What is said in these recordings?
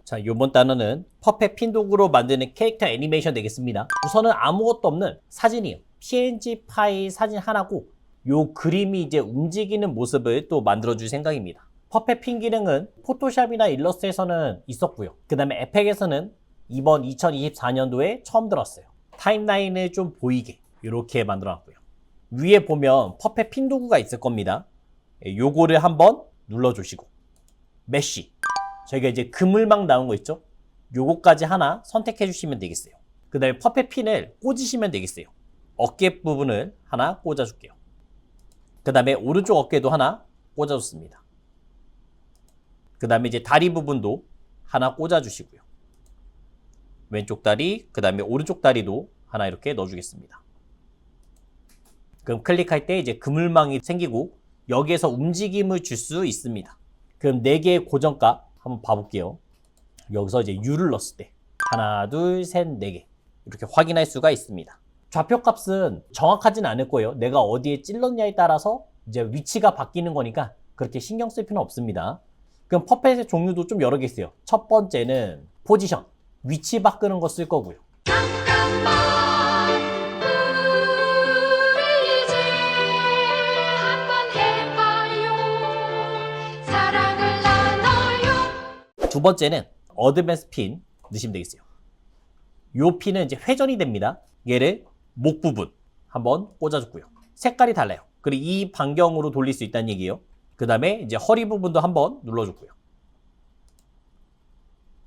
자, 이번 단어는 퍼펫 핀 도구로 만드는 캐릭터 애니메이션 되겠습니다. 우선은 아무것도 없는 사진이에요. PNG 파일 사진 하나고 요 그림이 이제 움직이는 모습을 또 만들어줄 생각입니다. 퍼펫 핀 기능은 포토샵이나 일러스트에서는 있었고요. 그 다음에 에펙에서는 이번 2024년도에 처음 들었어요. 타임라인을 좀 보이게 이렇게 만들어놨고요. 위에 보면 퍼펫 핀 도구가 있을 겁니다. 요거를 한번 눌러주시고 메쉬, 저희가 이제 그물망 나온 거 있죠? 요거까지 하나 선택해 주시면 되겠어요. 그 다음에 퍼펫 핀을 꽂으시면 되겠어요. 어깨 부분을 하나 꽂아줄게요. 그 다음에 오른쪽 어깨도 하나 꽂아줬습니다. 그 다음에 이제 다리 부분도 하나 꽂아주시고요. 왼쪽 다리, 그 다음에 오른쪽 다리도 하나 이렇게 넣어주겠습니다. 그럼 클릭할 때 이제 그물망이 생기고 여기에서 움직임을 줄 수 있습니다. 그럼 4개의 고정값 한번 봐볼게요. 여기서 이제 U를 넣었을 때 하나, 둘, 셋, 4개 이렇게 확인할 수가 있습니다. 좌표 값은 정확하진 않을 거예요. 내가 어디에 찔렀냐에 따라서 이제 위치가 바뀌는 거니까 그렇게 신경 쓸 필요는 없습니다. 그럼 퍼펫의 종류도 좀 여러 개 있어요. 첫 번째는 포지션, 위치 바꾸는 거 쓸 거고요. 잠깐만 우리 이제 한번 해봐요. 사랑을 나눠요. 두 번째는 어드밴스 핀 넣으시면 되겠어요. 요 핀은 이제 회전이 됩니다. 얘를 목 부분 한번 꽂아줬고요. 색깔이 달라요. 그리고 이 반경으로 돌릴 수 있다는 얘기예요. 그 다음에 이제 허리 부분도 한번 눌러줬고요.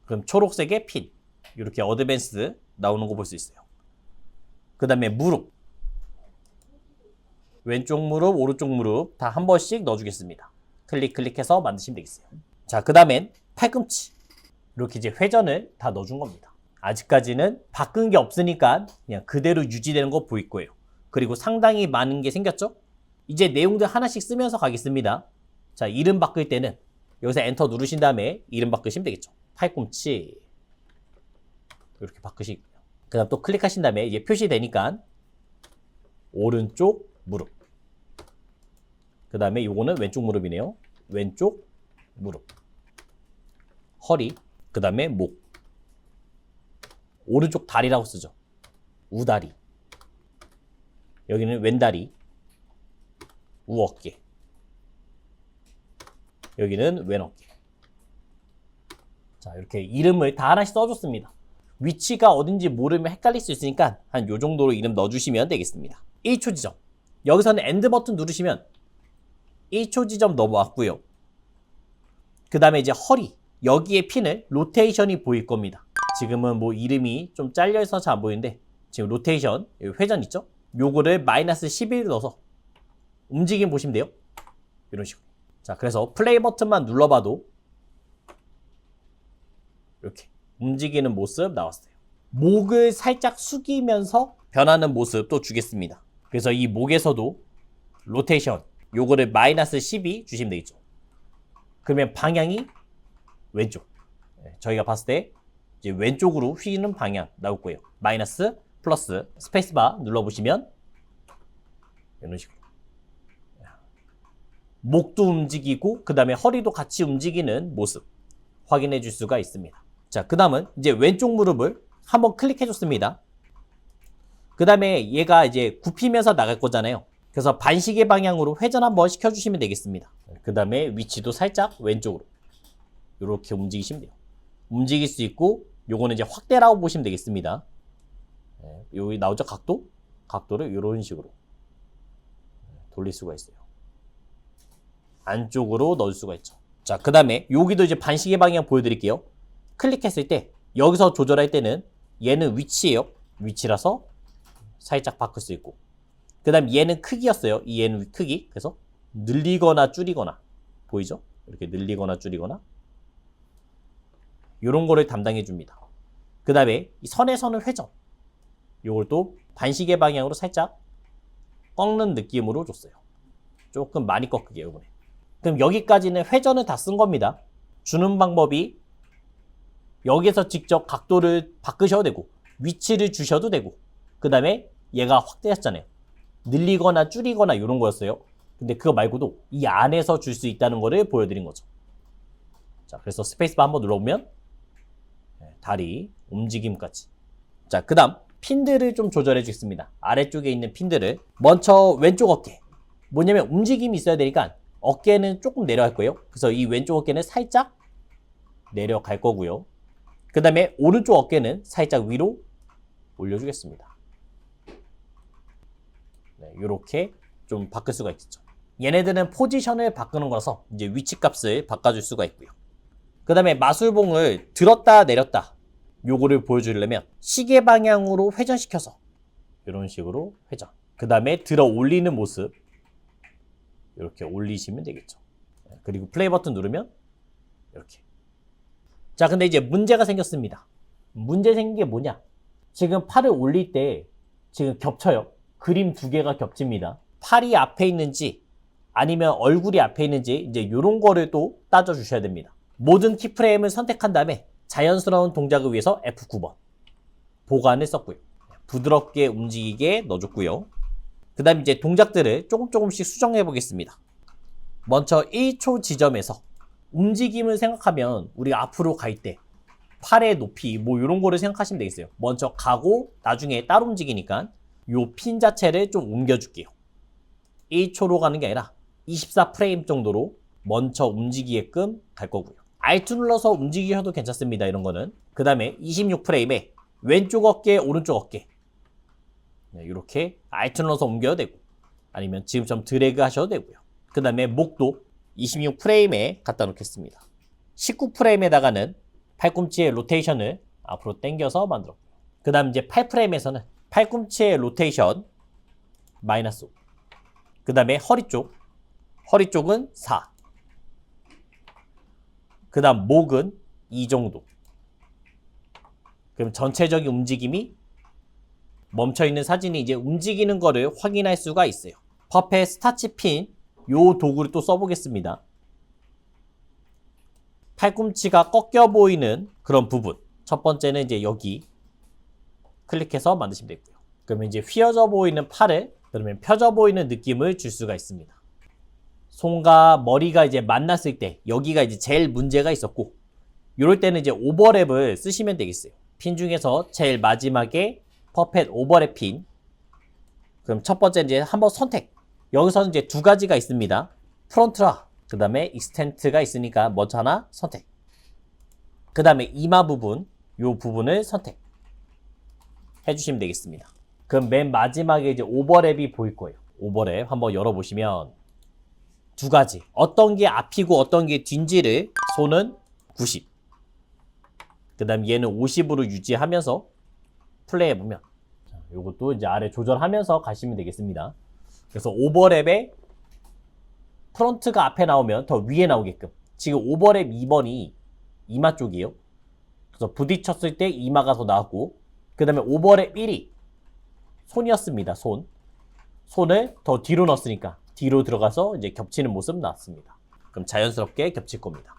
그럼 초록색의 핀, 이렇게 어드밴스 나오는 거 볼 수 있어요. 그 다음에 무릎, 왼쪽 무릎, 오른쪽 무릎 다 한 번씩 넣어주겠습니다. 클릭해서 만드시면 되겠어요. 자, 그 다음엔 팔꿈치, 이렇게 이제 회전을 다 넣어준 겁니다. 아직까지는 바꾼 게 없으니까 그냥 그대로 유지되는 거 보일 거예요. 그리고 상당히 많은 게 생겼죠? 이제 내용들 하나씩 쓰면서 가겠습니다. 자, 이름 바꿀 때는 여기서 엔터 누르신 다음에 이름 바꾸시면 되겠죠. 팔꿈치 이렇게 바꾸시고요. 그 다음 또 클릭하신 다음에 이제 표시되니까 오른쪽 무릎, 그 다음에 요거는 왼쪽 무릎이네요. 왼쪽 무릎, 허리, 그 다음에 목, 오른쪽 다리라고 쓰죠. 우다리, 여기는 왼다리, 우어깨, 여기는 왼어깨. 자, 이렇게 이름을 다 하나씩 써줬습니다. 위치가 어딘지 모르면 헷갈릴 수 있으니까 한 요 정도로 이름 넣어주시면 되겠습니다. 1초 지점, 여기서는 엔드 버튼 누르시면 1초 지점 넘어왔고요. 그 다음에 이제 허리, 여기에 핀을 로테이션이 보일 겁니다. 지금은 뭐 이름이 좀 잘려서 잘 안 보이는데 지금 로테이션, 회전 있죠? 요거를 마이너스 11 넣어서 움직임 보시면 돼요. 이런 식으로. 자, 그래서 플레이 버튼만 눌러봐도 이렇게 움직이는 모습 나왔어요. 목을 살짝 숙이면서 변하는 모습 또 주겠습니다. 그래서 이 목에서도 로테이션, 요거를 마이너스 12 주시면 되겠죠. 그러면 방향이 왼쪽. 저희가 봤을 때 이제 왼쪽으로 휘는 방향 나올 거예요. 마이너스, 플러스, 스페이스바 눌러보시면 이런 식으로. 목도 움직이고 그 다음에 허리도 같이 움직이는 모습 확인해 줄 수가 있습니다. 자, 그 다음은 이제 왼쪽 무릎을 한번 클릭해 줬습니다. 그 다음에 얘가 이제 굽히면서 나갈 거잖아요. 그래서 반시계 방향으로 회전 한번 시켜주시면 되겠습니다. 그 다음에 위치도 살짝 왼쪽으로 이렇게 움직이시면 돼요. 움직일 수 있고 요거는 이제 확대라고 보시면 되겠습니다. 여기 나오죠? 각도를 이런 식으로 돌릴 수가 있어요. 안쪽으로 넣을 수가 있죠. 자, 그 다음에 여기도 이제 반시계 방향 보여드릴게요. 클릭했을 때 여기서 조절할 때는 얘는 위치예요. 위치라서 살짝 바꿀 수 있고, 그 다음 얘는 크기였어요. 이 얘는 크기. 그래서 늘리거나 줄이거나 보이죠? 이렇게 늘리거나 줄이거나 이런 거를 담당해 줍니다. 그 다음에 이 선에서는 회전, 요걸 또 반시계 방향으로 살짝 꺾는 느낌으로 줬어요. 조금 많이 꺾게 이번에. 그럼 여기까지는 회전을 다 쓴 겁니다. 주는 방법이 여기에서 직접 각도를 바꾸셔도 되고 위치를 주셔도 되고, 그 다음에 얘가 확대했잖아요. 늘리거나 줄이거나 이런 거였어요. 근데 그거 말고도 이 안에서 줄 수 있다는 거를 보여드린 거죠. 자, 그래서 스페이스바 한번 눌러보면 다리, 움직임까지. 자, 그 다음 핀들을 좀 조절해 주겠습니다. 아래쪽에 있는 핀들을. 먼저 왼쪽 어깨. 뭐냐면 움직임이 있어야 되니까 어깨는 조금 내려갈 거예요. 그래서 이 왼쪽 어깨는 살짝 내려갈 거고요. 그 다음에 오른쪽 어깨는 살짝 위로 올려주겠습니다. 네, 이렇게 좀 바꿀 수가 있겠죠. 얘네들은 포지션을 바꾸는 거라서 이제 위치 값을 바꿔줄 수가 있고요. 그 다음에 마술봉을 들었다 내렸다 요거를 보여주려면 시계 방향으로 회전시켜서 이런 식으로 회전. 그 다음에 들어 올리는 모습 이렇게 올리시면 되겠죠. 그리고 플레이 버튼 누르면 이렇게. 자, 근데 이제 문제가 생겼습니다. 문제 생긴 게 뭐냐? 지금 팔을 올릴 때 지금 겹쳐요. 그림 두 개가 겹칩니다. 팔이 앞에 있는지 아니면 얼굴이 앞에 있는지 이제 이런 거를 또 따져 주셔야 됩니다. 모든 키프레임을 선택한 다음에 자연스러운 동작을 위해서 F9번 보관을 썼고요. 부드럽게 움직이게 넣어줬고요. 그 다음 이제 동작들을 조금씩 수정해 보겠습니다. 먼저 1초 지점에서 움직임을 생각하면 우리가 앞으로 갈 때 팔의 높이 뭐 이런 거를 생각하시면 되겠어요. 먼저 가고 나중에 따로 움직이니까 요 핀 자체를 좀 옮겨줄게요. 1초로 가는 게 아니라 24프레임 정도로 먼저 움직이게끔 갈 거고요. R2 눌러서 움직이셔도 괜찮습니다. 이런 거는. 그 다음에 26프레임에 왼쪽 어깨, 오른쪽 어깨. 네, 이렇게 R2 눌러서 옮겨도 되고 아니면 지금처럼 드래그 하셔도 되고요. 그 다음에 목도 26프레임에 갖다 놓겠습니다. 19프레임에다가는 팔꿈치의 로테이션을 앞으로 당겨서 만들었고요. 그 다음 이제 8프레임에서는 팔꿈치의 로테이션 마이너스 5. 그 다음에 허리 쪽은 4. 그 다음 목은 이 정도. 그럼 전체적인 움직임이 멈춰있는 사진이 이제 움직이는 거를 확인할 수가 있어요. 퍼펫 스타치 핀 요 도구를 또 써보겠습니다. 팔꿈치가 꺾여 보이는 그런 부분. 첫 번째는 이제 여기 클릭해서 만드시면 되고요. 그러면 이제 휘어져 보이는 팔을 그러면 펴져 보이는 느낌을 줄 수가 있습니다. 손과 머리가 이제 만났을 때 여기가 이제 제일 문제가 있었고 이럴 때는 이제 오버랩을 쓰시면 되겠어요. 핀 중에서 제일 마지막에 퍼펫 오버랩 핀. 그럼 첫 번째 이제 한번 선택. 여기서는 이제 두 가지가 있습니다. 프론트라 그 다음에 익스텐트가 있으니까 먼저 하나 선택. 그 다음에 이마 부분 요 부분을 선택 해주시면 되겠습니다. 그럼 맨 마지막에 이제 오버랩이 보일 거예요. 오버랩 한번 열어보시면 두 가지. 어떤 게 앞이고 어떤 게 뒤인지를 손은 90. 그 다음 얘는 50으로 유지하면서 플레이해보면 요것도 이제 아래 조절하면서 가시면 되겠습니다. 그래서 오버랩에 프론트가 앞에 나오면 더 위에 나오게끔. 지금 오버랩 2번이 이마 쪽이에요. 그래서 부딪혔을 때 이마가 더 나왔고 그 다음에 오버랩 1이 손이었습니다. 손을 더 뒤로 넣었으니까 뒤로 들어가서 이제 겹치는 모습 나왔습니다. 그럼 자연스럽게 겹칠 겁니다.